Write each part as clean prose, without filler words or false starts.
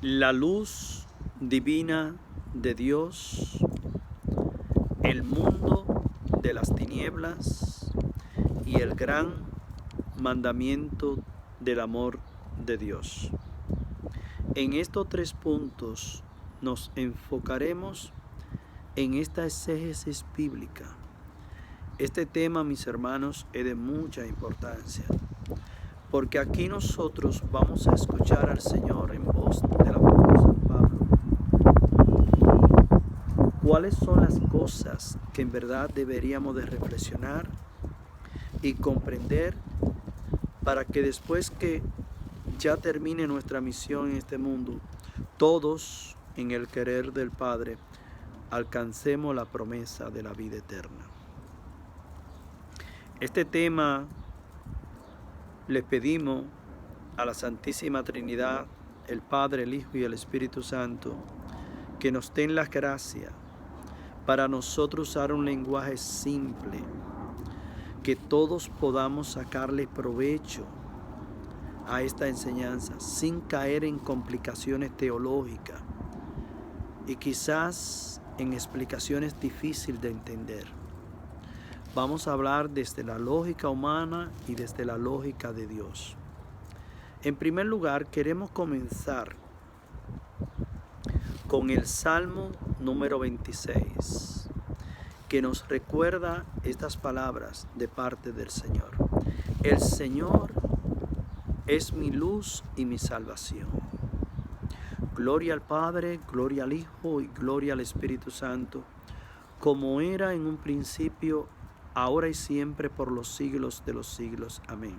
La luz divina de Dios, el mundo de las tinieblas y el gran mandamiento del amor de Dios. En estos 3 puntos nos enfocaremos en esta exégesis bíblica. Este tema, mis hermanos, es de mucha importancia, porque aquí nosotros vamos a escuchar al Señor en voz del apóstol San Pablo. ¿Cuáles son las cosas que en verdad deberíamos de reflexionar y comprender para que después que ya termine nuestra misión en este mundo, todos en el querer del Padre alcancemos la promesa de la vida eterna? Este tema les pedimos a la Santísima Trinidad, el Padre, el Hijo y el Espíritu Santo, que nos den la gracia para nosotros usar un lenguaje simple, que todos podamos sacarle provecho a esta enseñanza sin caer en complicaciones teológicas y quizás en explicaciones difíciles de entender. Vamos a hablar desde la lógica humana y desde la lógica de Dios. En primer lugar, queremos comenzar con el Salmo número 26, que nos recuerda estas palabras de parte del Señor. El Señor es mi luz y mi salvación. Gloria al Padre, gloria al Hijo y gloria al Espíritu Santo, como era en un principio, ahora y siempre, por los siglos de los siglos. Amén.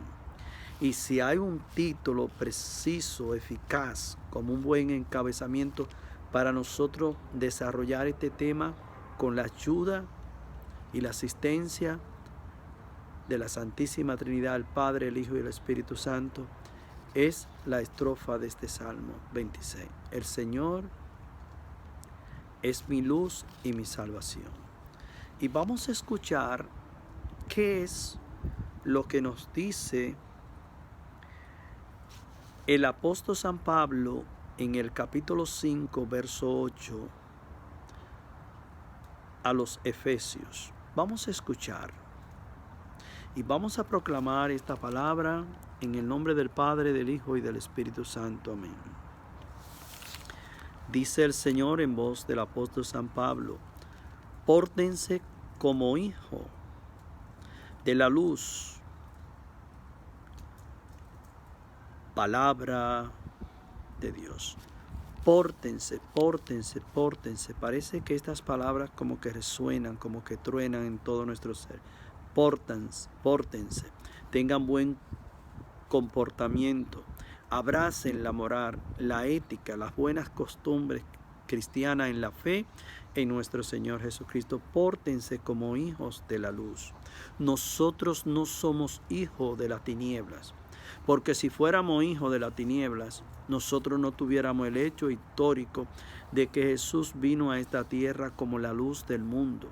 Y si hay un título preciso, eficaz, como un buen encabezamiento para nosotros desarrollar este tema con la ayuda y la asistencia de la Santísima Trinidad, el Padre, el Hijo y el Espíritu Santo, es la estrofa de este Salmo 26. El Señor es mi luz y mi salvación. Y vamos a escuchar qué es lo que nos dice el apóstol San Pablo en el capítulo 5, verso 8, a los Efesios. Vamos a escuchar y vamos a proclamar esta palabra en el nombre del Padre, del Hijo y del Espíritu Santo. Amén. Dice el Señor en voz del apóstol San Pablo: pórtense como hijo de la luz. Palabra de Dios. Pórtense, pórtense, pórtense. Parece que estas palabras como que resuenan, como que truenan en todo nuestro ser. Pórtense, pórtense. Tengan buen comportamiento. Abracen la moral, la ética, las buenas costumbres cristianas en la fe en nuestro Señor Jesucristo. Pórtense como hijos de la luz. Nosotros no somos hijos de las tinieblas, porque si fuéramos hijos de las tinieblas, nosotros no tuviéramos el hecho histórico de que Jesús vino a esta tierra como la luz del mundo,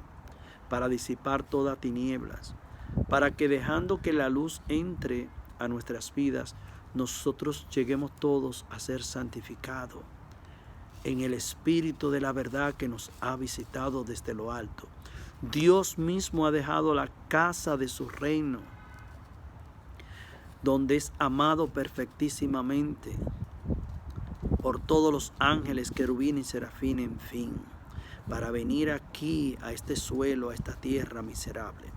para disipar todas tinieblas, para que dejando que la luz entre a nuestras vidas, nosotros lleguemos todos a ser santificados en el Espíritu de la verdad que nos ha visitado desde lo alto. Dios mismo ha dejado la casa de su reino, donde es amado perfectísimamente por todos los ángeles, querubines y serafines, en fin, para venir aquí a este suelo, a esta tierra miserable,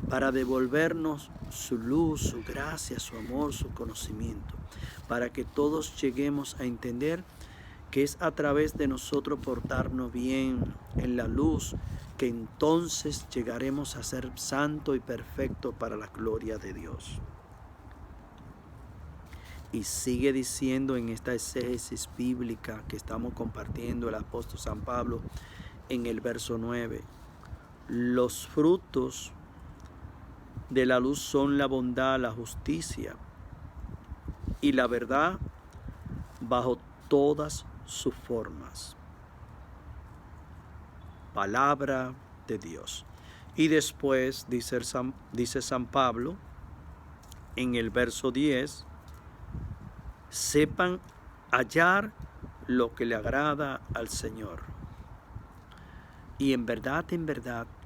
para devolvernos su luz, su gracia, su amor, su conocimiento, para que todos lleguemos a entender que es a través de nosotros portarnos bien en la luz que entonces llegaremos a ser santo y perfecto para la gloria de Dios. Y sigue diciendo en esta exégesis bíblica que estamos compartiendo el apóstol San Pablo en el verso 9. Los frutos de la luz son la bondad, la justicia y la verdad bajo todas sus formas. Palabra de Dios. Y después dice San Pablo en el verso 10, sepan hallar lo que le agrada al Señor. Y en verdad,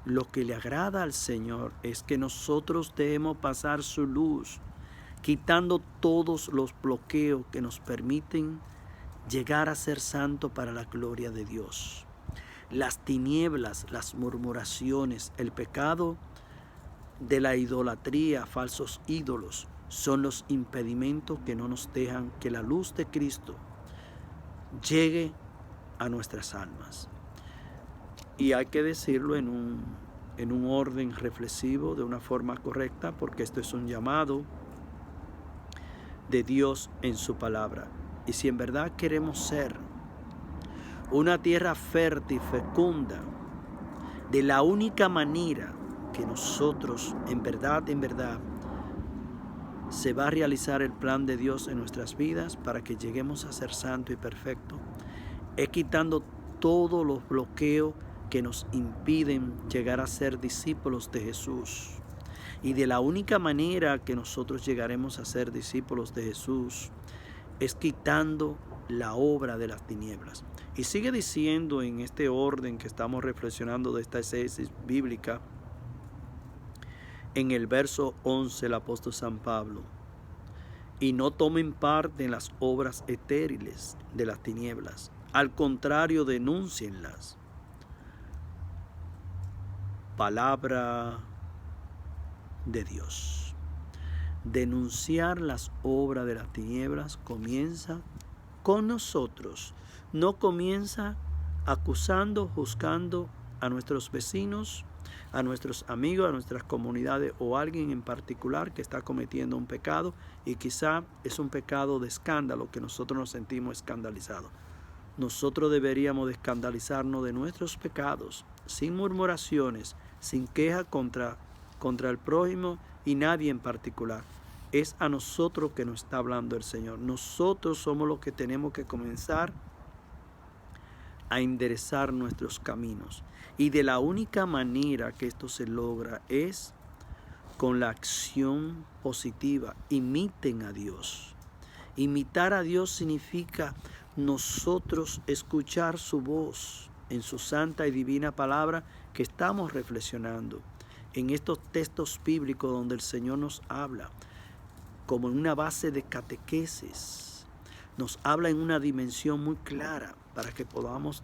lo que le agrada al Señor es que nosotros debemos pasar su luz, quitando todos los bloqueos que nos permiten llegar a ser santo para la gloria de Dios. Las tinieblas, las murmuraciones, el pecado de la idolatría, falsos ídolos, son los impedimentos que no nos dejan que la luz de Cristo llegue a nuestras almas. Y hay que decirlo en un orden reflexivo, de una forma correcta, porque esto es un llamado de Dios en su palabra. Y si en verdad queremos ser una tierra fértil, fecunda, de la única manera que nosotros en verdad se va a realizar el plan de Dios en nuestras vidas para que lleguemos a ser santo y perfecto, es quitando todos los bloqueos que nos impiden llegar a ser discípulos de Jesús. Y de la única manera que nosotros llegaremos a ser discípulos de Jesús es quitando la obra de las tinieblas. Y sigue diciendo en este orden que estamos reflexionando de esta exégesis bíblica, en el verso 11 el apóstol San Pablo: y no tomen parte en las obras estériles de las tinieblas, al contrario, denúncienlas. Palabra de Dios. Denunciar las obras de las tinieblas comienza con nosotros. No comienza acusando, juzgando a nuestros vecinos, a nuestros amigos, a nuestras comunidades o a alguien en particular que está cometiendo un pecado y quizá es un pecado de escándalo que nosotros nos sentimos escandalizados. Nosotros deberíamos de escandalizarnos de nuestros pecados, sin murmuraciones, sin queja contra el prójimo y nadie en particular. Es a nosotros que nos está hablando el Señor. Nosotros somos los que tenemos que comenzar a enderezar nuestros caminos. Y de la única manera que esto se logra es con la acción positiva. Imiten a Dios. Imitar a Dios significa nosotros escuchar su voz en su santa y divina palabra que estamos reflexionando. En estos textos bíblicos donde el Señor nos habla como en una base de catequesis, nos habla en una dimensión muy clara para que podamos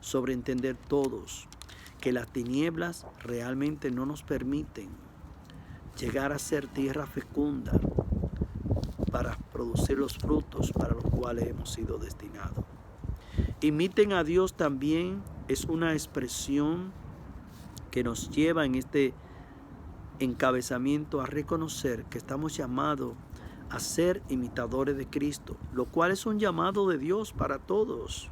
sobreentender todos que las tinieblas realmente no nos permiten llegar a ser tierra fecunda para producir los frutos para los cuales hemos sido destinados. Imiten a Dios también es una expresión que nos lleva en este encabezamiento a reconocer que estamos llamados a ser imitadores de Cristo, lo cual es un llamado de Dios para todos.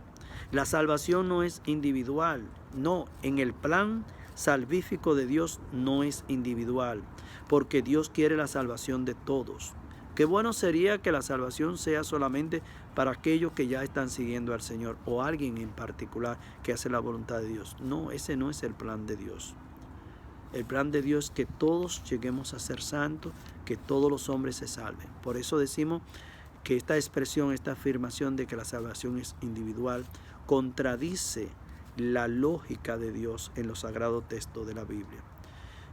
La salvación no es individual, no, en el plan salvífico de Dios no es individual, porque Dios quiere la salvación de todos. Qué bueno sería que la salvación sea solamente para aquellos que ya están siguiendo al Señor o alguien en particular que hace la voluntad de Dios. No, ese no es el plan de Dios. El plan de Dios es que todos lleguemos a ser santos, que todos los hombres se salven. Por eso decimos que esta expresión, esta afirmación de que la salvación es individual, contradice la lógica de Dios en los sagrados textos de la Biblia.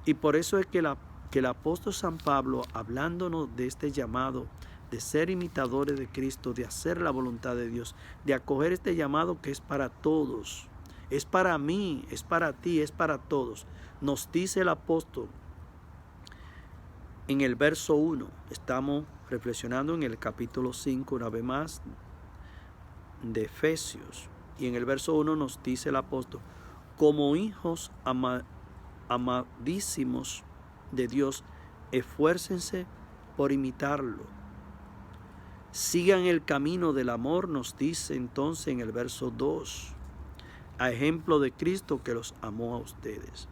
Y por eso es que el apóstol San Pablo, hablándonos de este llamado de ser imitadores de Cristo, de hacer la voluntad de Dios, de acoger este llamado que es para todos, es para mí, es para ti, es para todos. Nos dice el apóstol en el verso 1, estamos reflexionando en el capítulo 5 una vez más de Efesios, y en el verso 1 nos dice el apóstol: como hijos amadísimos de Dios, esfuércense por imitarlo. Sigan el camino del amor, nos dice entonces en el verso 2, a ejemplo de Cristo que los amó a ustedes.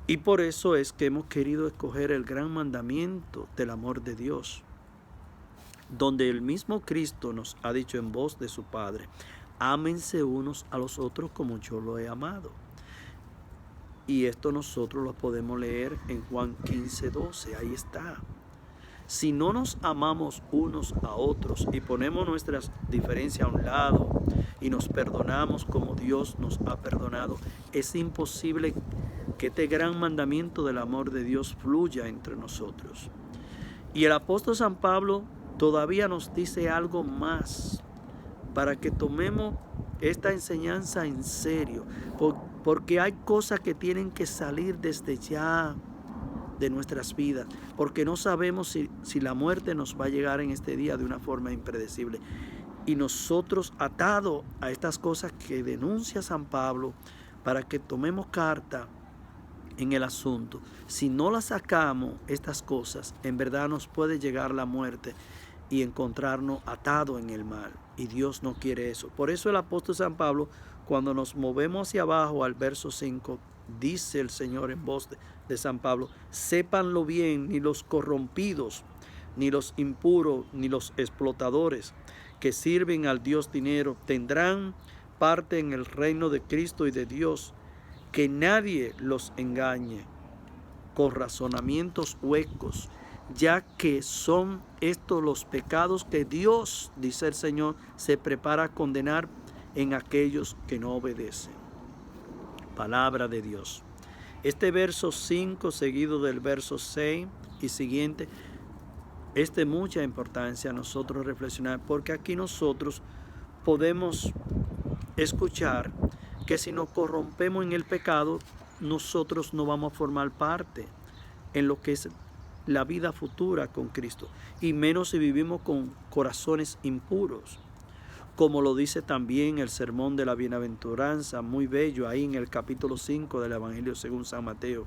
Y por eso es que hemos querido escoger el gran mandamiento del amor de Dios, donde el mismo Cristo nos ha dicho en voz de su Padre: ámense unos a los otros como yo lo he amado. Y esto nosotros lo podemos leer en Juan 15:12, ahí está. Si no nos amamos unos a otros y ponemos nuestras diferencias a un lado y nos perdonamos como Dios nos ha perdonado, es imposible que este gran mandamiento del amor de Dios fluya entre nosotros. Y el apóstol San Pablo todavía nos dice algo más para que tomemos esta enseñanza en serio, porque hay cosas que tienen que salir desde ya de nuestras vidas, porque no sabemos si la muerte nos va a llegar en este día de una forma impredecible. Y nosotros, atados a estas cosas que denuncia San Pablo, para que tomemos carta en el asunto, si no las sacamos, estas cosas, en verdad nos puede llegar la muerte y encontrarnos atados en el mal. Y Dios no quiere eso. Por eso el apóstol San Pablo, cuando nos movemos hacia abajo al verso 5, dice el Señor en voz de San Pablo: sépanlo bien, ni los corrompidos, ni los impuros, ni los explotadores que sirven al Dios dinero tendrán parte en el reino de Cristo y de Dios. Que nadie los engañe con razonamientos huecos, ya que son estos los pecados que Dios, dice el Señor, se prepara a condenar en aquellos que no obedecen. Palabra de Dios. Este verso 5 seguido del verso 6 y siguiente es de mucha importancia a nosotros reflexionar, porque aquí nosotros podemos escuchar que si nos corrompemos en el pecado, nosotros no vamos a formar parte en lo que es la vida futura con Cristo, y menos si vivimos con corazones impuros, como lo dice también el sermón de la bienaventuranza, muy bello, ahí en el capítulo 5 del Evangelio según San Mateo.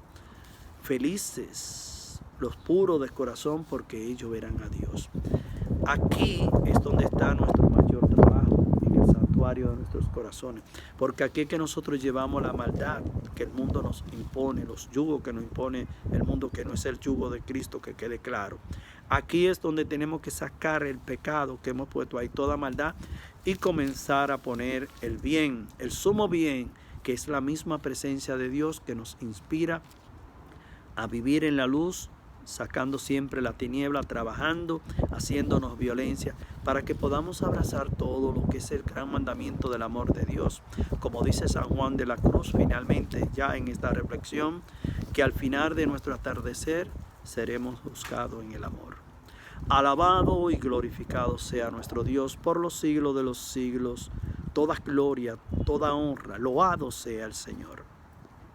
Felices los puros de corazón, porque ellos verán a Dios. Aquí es donde está nuestro mayor trabajo, en el santuario de nuestros corazones, porque aquí es que nosotros llevamos la maldad que el mundo nos impone, los yugos que nos impone el mundo, que no es el yugo de Cristo, que quede claro. Aquí es donde tenemos que sacar el pecado que hemos puesto ahí, toda maldad, y comenzar a poner el bien, el sumo bien, que es la misma presencia de Dios que nos inspira a vivir en la luz, sacando siempre la tiniebla, trabajando, haciéndonos violencia, para que podamos abrazar todo lo que es el gran mandamiento del amor de Dios. Como dice San Juan de la Cruz finalmente, ya en esta reflexión, que al final de nuestro atardecer seremos juzgados en el amor. Alabado y glorificado sea nuestro Dios por los siglos de los siglos. Toda gloria, toda honra, loado sea el Señor.